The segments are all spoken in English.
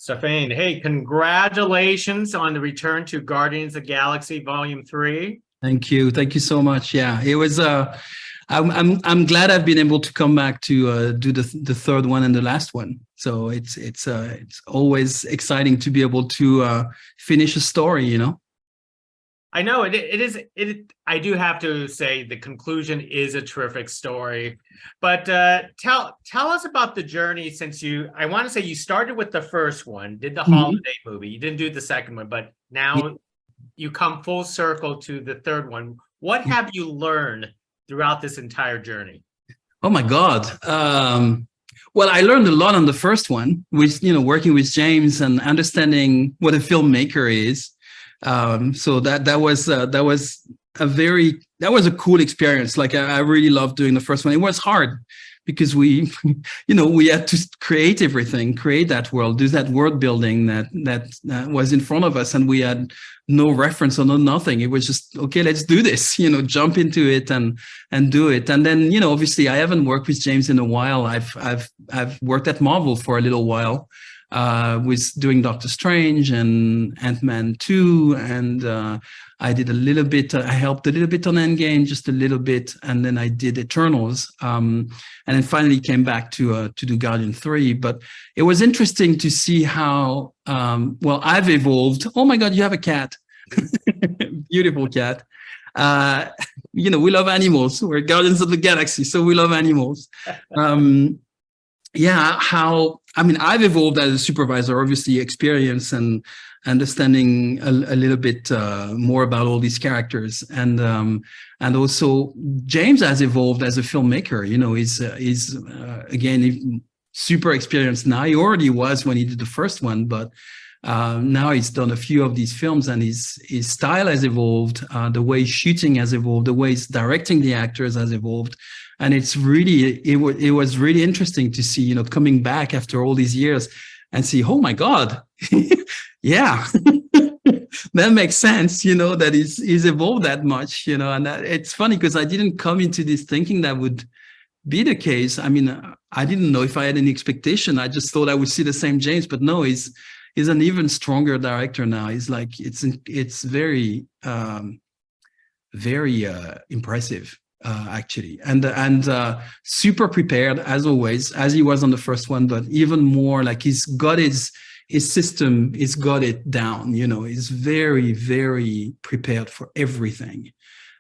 Stephane, hey, congratulations on the return to Guardians of the Galaxy Volume 3. Thank you. Thank you so much. Yeah, it was I'm glad I've been able to come back to do the third one and the last one. So it's always exciting to be able to finish a story, you know. I know it is. I do have to say the conclusion is a terrific story, but tell us about the journey since I want to say you started with the first one, did the holiday movie. You didn't do the second one, but now you come full circle to the third one. What have you learned throughout this entire journey? Oh my God. Well, I learned a lot on the first one, with working with James and understanding what a filmmaker is. So that was a cool experience. Like I really loved doing the first one. It was hard because we had to create everything, create that world, do that world building that was in front of us, and we had no reference or no nothing. It was just, okay, let's do this, jump into it and do it. And then, obviously I haven't worked with James in a while. I've worked at Marvel for a little while. Was doing Doctor Strange and Ant-Man 2, and I did a little bit. I helped a little bit on Endgame, just a little bit, and then I did Eternals, and then finally came back to do Guardian 3. But it was interesting to see how well I've evolved. Oh my God, you have a cat, beautiful cat. We love animals. We're Guardians of the Galaxy, so we love animals. Yeah, I've evolved as a supervisor, obviously experience and understanding a little bit more about all these characters, and also James has evolved as a filmmaker. He's again super experienced now. He already was when he did the first one, but now he's done a few of these films, and his style has evolved. The way he's shooting has evolved. The way he's directing the actors has evolved. And it was really interesting to see, coming back after all these years and see, oh my God, yeah, that makes sense, that he's evolved that much, and it's funny because I didn't come into this thinking that would be the case. I mean, I didn't know if I had any expectation. I just thought I would see the same James, but no, he's an even stronger director now. He's like, it's very, very impressive. Actually, and super prepared as always, as he was on the first one, but even more like he's got his system, he's got it down. He's very, very prepared for everything.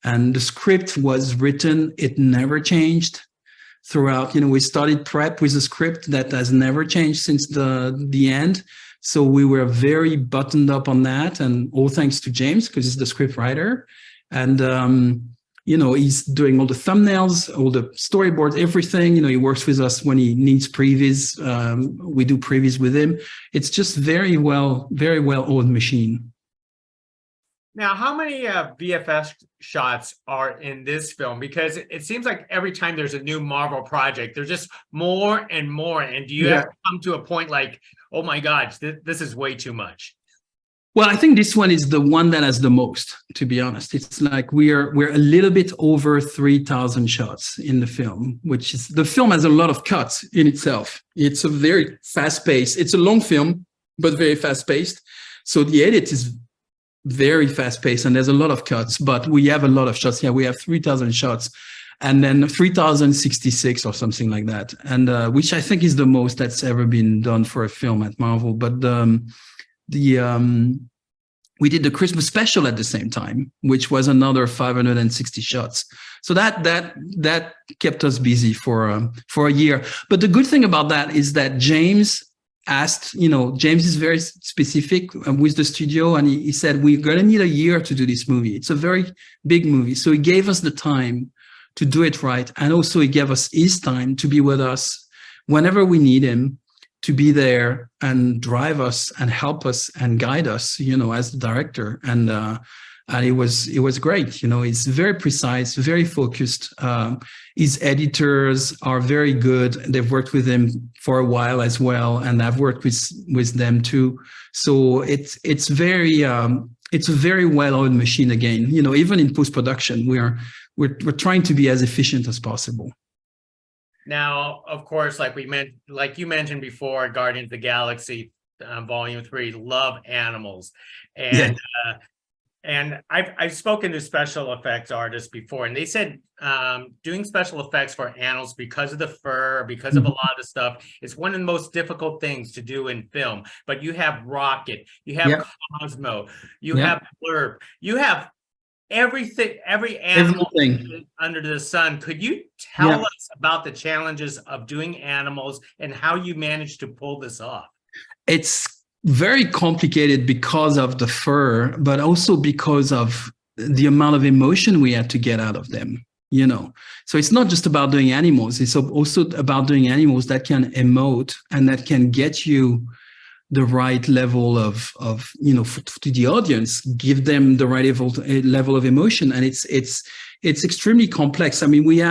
And the script was written, it never changed throughout. We started prep with a script that has never changed since the end. So we were very buttoned up on that, and all thanks to James, because he's the script writer. And he's doing all the thumbnails, all the storyboards, everything. He works with us when he needs previews. We do previews with him. It's just very well oiled machine. Now, how many VFX shots are in this film? Because it seems like every time there's a new Marvel project, there's just more and more. And do you have to come to a point like, oh my gosh, this is way too much? Well, I think this one is the one that has the most, to be honest. It's like we're a little bit over 3,000 shots in the film, which is, the film has a lot of cuts in itself. It's a very fast paced. It's a long film, but very fast paced. So the edit is very fast paced, and there's a lot of cuts, but we have a lot of shots. Yeah, we have 3,000 shots, and then 3,066 or something like that. And which I think is the most that's ever been done for a film at Marvel. But we did the Christmas special at the same time, which was another 560 shots. So that kept us busy for a year. But the good thing about that is that James asked, James is very specific with the studio, and he said, we're going to need a year to do this movie. It's a very big movie. So he gave us the time to do it right. And also he gave us his time to be with us whenever we need him, to be there and drive us and help us and guide us, as the director. And it was great. He's very precise, very focused. His editors are very good. They've worked with him for a while as well, and I've worked with them too. So it's a very well-oiled machine again. Even in post-production, we're trying to be as efficient as possible. Now, of course, like you mentioned before, Guardians of the Galaxy Volume 3, love animals. Yeah. And I've spoken to special effects artists before, and they said doing special effects for animals because of the fur, because of a lot of stuff, is one of the most difficult things to do in film. But you have Rocket, you have Cosmo, you have Blurb, you have everything, every animal under the sun. Could you tell us about the challenges of doing animals and how you managed to pull this off? It's very complicated because of the fur, but also because of the amount of emotion we had to get out of them, you know. So it's not just about doing animals, it's also about doing animals that can emote and that can get you the right level of you know, to the audience, give them the right level of emotion. And it's extremely complex. I mean, we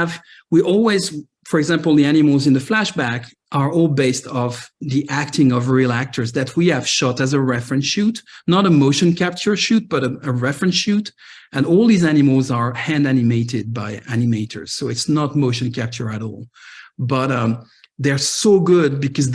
always, for example, the animals in the flashback are all based off the acting of real actors that we have shot as a reference shoot, not a motion capture shoot, but a reference shoot. And all these animals are hand animated by animators. So it's not motion capture at all. But they're so good because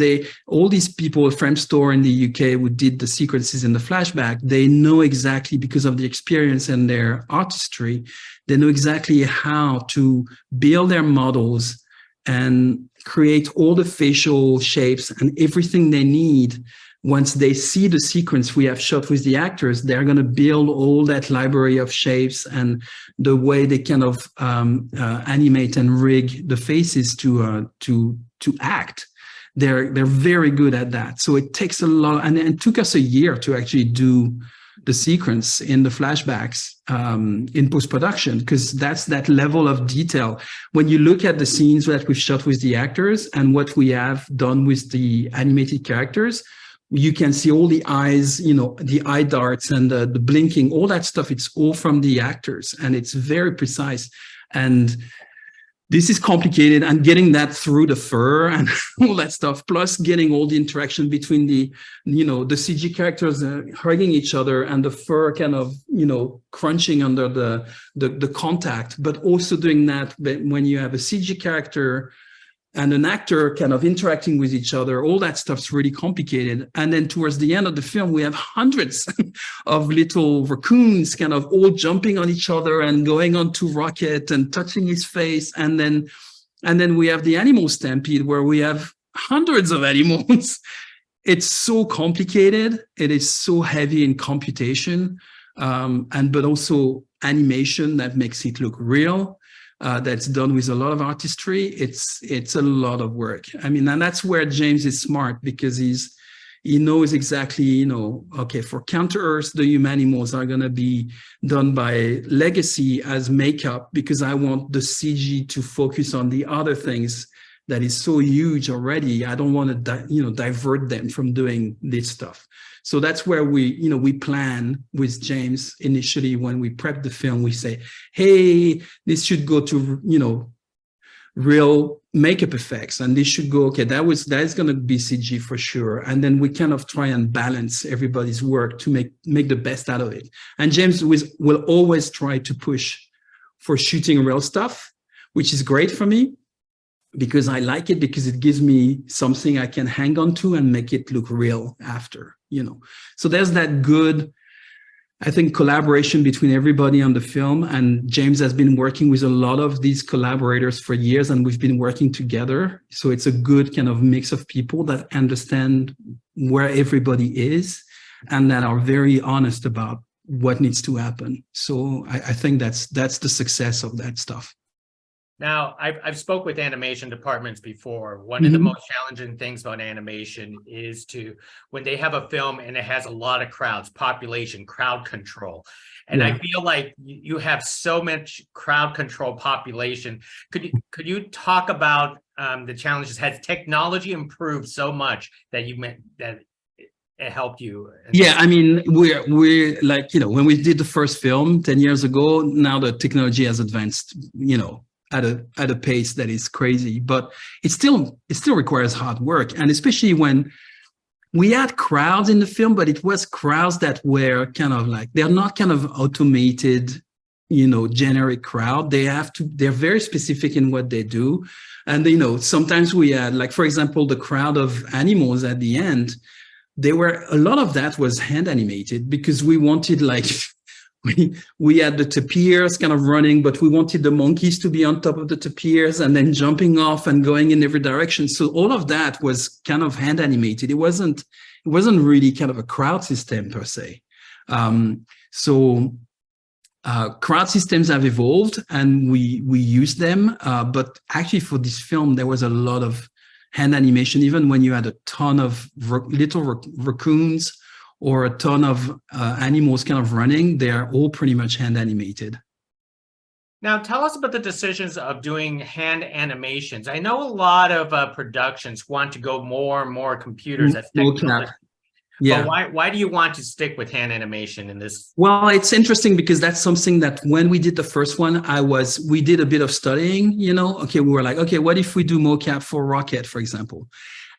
all these people at Frame Store in the UK who did the sequences in the flashback, they know exactly, because of the experience and their artistry, they know exactly how to build their models and create all the facial shapes and everything they need. Once they see the sequence we have shot with the actors, they're going to build all that library of shapes and the way they kind of animate and rig the faces to act. They're very good at that. So it takes a lot, and it took us a year to actually do the sequence in the flashbacks in post-production, because that's that level of detail. When you look at the scenes that we've shot with the actors and what we have done with the animated characters, you can see all the eyes, you know, the eye darts and the blinking, all that stuff. It's all from the actors, and it's very precise. And this is complicated, and getting that through the fur and all that stuff, plus getting all the interaction between the, you know, the CG characters hugging each other and the fur kind of, you know, crunching under the contact, but also doing that when you have a CG character and an actor kind of interacting with each other, all that stuff's really complicated. And then towards the end of the film, we have hundreds of little raccoons kind of all jumping on each other and going onto Rocket and touching his face. And then we have the animal stampede where we have hundreds of animals. It's so complicated. It is so heavy in computation, but also animation that makes it look real. That's done with a lot of artistry. It's a lot of work. I mean, and that's where James is smart, because he knows exactly, you know, okay, for Counter Earth, the humanimals are going to be done by Legacy as makeup, because I want the CG to focus on the other things that is so huge already. I don't want to, divert them from doing this stuff. So that's where we plan with James initially. When we prep the film, we say, hey, this should go to, real makeup effects, and this should go, okay, that is going to be CG for sure. And then we kind of try and balance everybody's work to make the best out of it. And James will always try to push for shooting real stuff, which is great for me, because I like it, because it gives me something I can hang on to and make it look real after, So there's that good, I think, collaboration between everybody on the film. And James has been working with a lot of these collaborators for years, and we've been working together. So it's a good kind of mix of people that understand where everybody is and that are very honest about what needs to happen. So I think that's the success of that stuff. Now, I've spoke with animation departments before. One of the most challenging things about animation is when they have a film and it has a lot of crowd control. And I feel like you have so much crowd control population. Could you talk about the challenges? Has technology improved so much that it helped you? Yeah, I mean, we're like, when we did the first film 10 years ago, now the technology has advanced, at a pace that is crazy, but it still requires hard work. And especially when we had crowds in the film, but it was crowds that were kind of like, they're not kind of automated, generic crowd. They're very specific in what they do. And, sometimes we had, like, for example, the crowd of animals at the end, a lot of that was hand animated because we wanted like we had the tapirs kind of running, but we wanted the monkeys to be on top of the tapirs and then jumping off and going in every direction. So all of that was kind of hand animated. It wasn't really kind of a crowd system per se. Crowd systems have evolved and we use them. But actually for this film, there was a lot of hand animation, even when you had a ton of little raccoons or a ton of animals kind of running, they're all pretty much hand animated. Now, tell us about the decisions of doing hand animations. I know a lot of productions want to go more and more computers as technology. Yeah. But why do you want to stick with hand animation in this? Well, it's interesting because that's something that when we did the first one, we did a bit of studying, you know, okay, we were like, okay, what if we do mocap for Rocket, for example?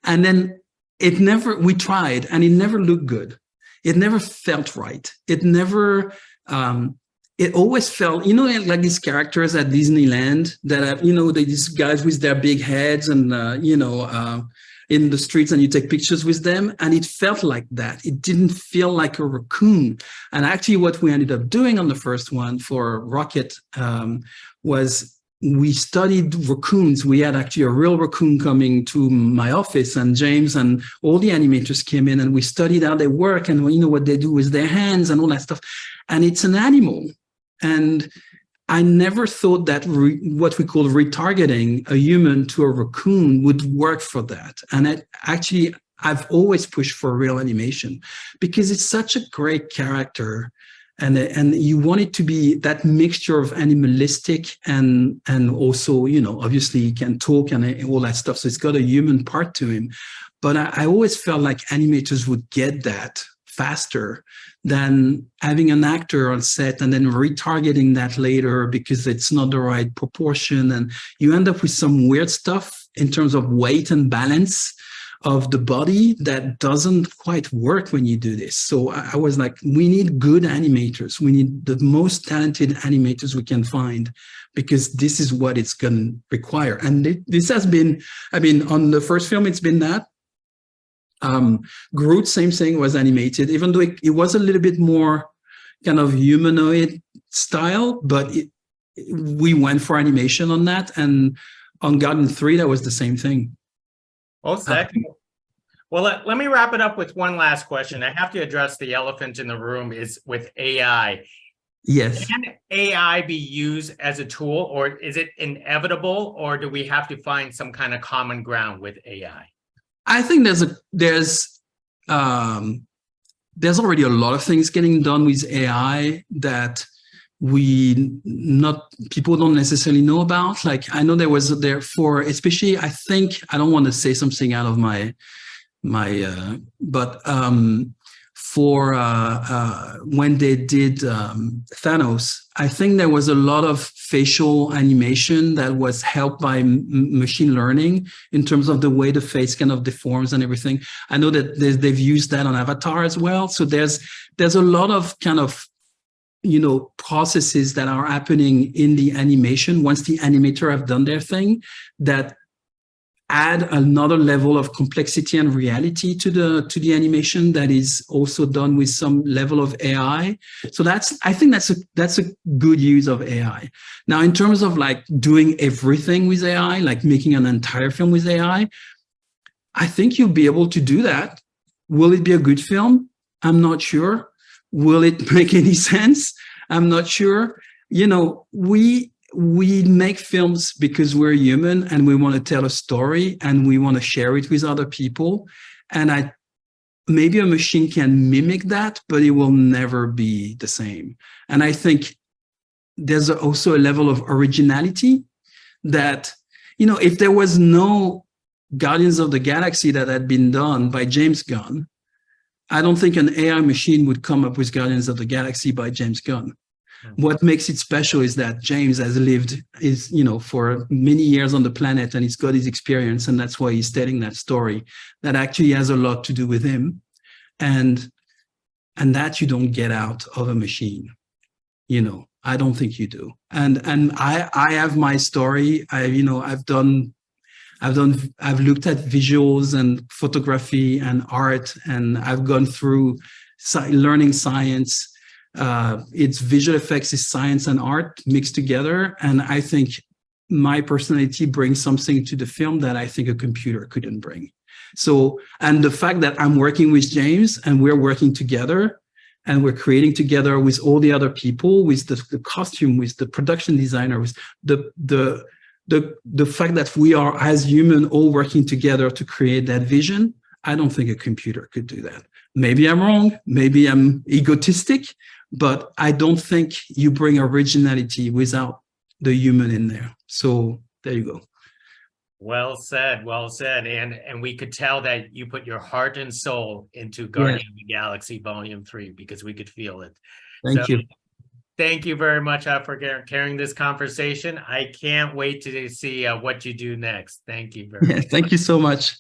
And then we tried and it never looked good. It never felt right. It never, it always felt, you know, like these characters at Disneyland that have, you know, these guys with their big heads and, in the streets and you take pictures with them. And it felt like that. It didn't feel like a raccoon. And actually what we ended up doing on the first one for Rocket was we studied raccoons. We had actually a real raccoon coming to my office and James and all the animators came in and we studied how they work and, you know, what they do with their hands and all that stuff. And it's an animal. And I never thought that what we call retargeting a human to a raccoon would work for that. And I've always pushed for real animation because it's such a great character. And you want it to be that mixture of animalistic and also, you know, obviously he can talk and all that stuff. So it's got a human part to him. But I always felt like animators would get that faster than having an actor on set and then retargeting that later because it's not the right proportion. And you end up with some weird stuff in terms of weight and balance of the body that doesn't quite work when you do this. So I was like, we need good animators. We need the most talented animators we can find because this is what it's going to require. And this has been, I mean, on the first film, it's been that. Groot, same thing, was animated, even though it was a little bit more kind of humanoid style, but we went for animation on that. And on Garden 3, that was the same thing. Oh, second. Well, let me wrap it up with one last question. I have to address the elephant in the room is with AI. Yes. Can AI be used as a tool, or is it inevitable, or do we have to find some kind of common ground with AI? I think there's already a lot of things getting done with AI that people don't necessarily know about. Like I know especially I think I don't want to say something out of when they did Thanos, I think there was a lot of facial animation that was helped by machine learning in terms of the way the face kind of deforms and everything. I know that they've used that on Avatar as well. So there's a lot of kind of, you know, processes that are happening in the animation once the animator have done their thing that add another level of complexity and reality to the animation that is also done with some level of AI. So I think that's a good use of AI. Now, in terms of like doing everything with AI, like making an entire film with AI, I think you'll be able to do that. Will it be a good film? I'm not sure. Will it make any sense? I'm not sure. You know, we make films because we're human and we want to tell a story and we want to share it with other people. And maybe a machine can mimic that, but it will never be the same. And I think there's also a level of originality that, you know, if there was no Guardians of the Galaxy that had been done by James Gunn, I don't think an AI machine would come up with Guardians of the Galaxy by James Gunn. What makes it special is that James has lived for many years on the planet and he's got his experience, and that's why he's telling that story that actually has a lot to do with him, and that you don't get out of a machine. You know, I don't think you do. And I have my story. I've done I've looked at visuals and photography and art, and I've gone through learning science. It's visual effects is science and art mixed together. And I think my personality brings something to the film that I think a computer couldn't bring. So, and the fact that I'm working with James and we're working together and we're creating together with all the other people, with the costume, with the production designer, with the fact that we are as human all working together to create that vision, I don't think a computer could do that. Maybe I'm wrong, maybe I'm egotistic, but I don't think you bring originality without the human in there. So there you go. Well said, well said. And we could tell that you put your heart and soul into Guardian of the Galaxy Volume 3 because we could feel it. Thank you. Thank you very much for carrying this conversation. I can't wait to see what you do next. Thank you very much. Thank you so much.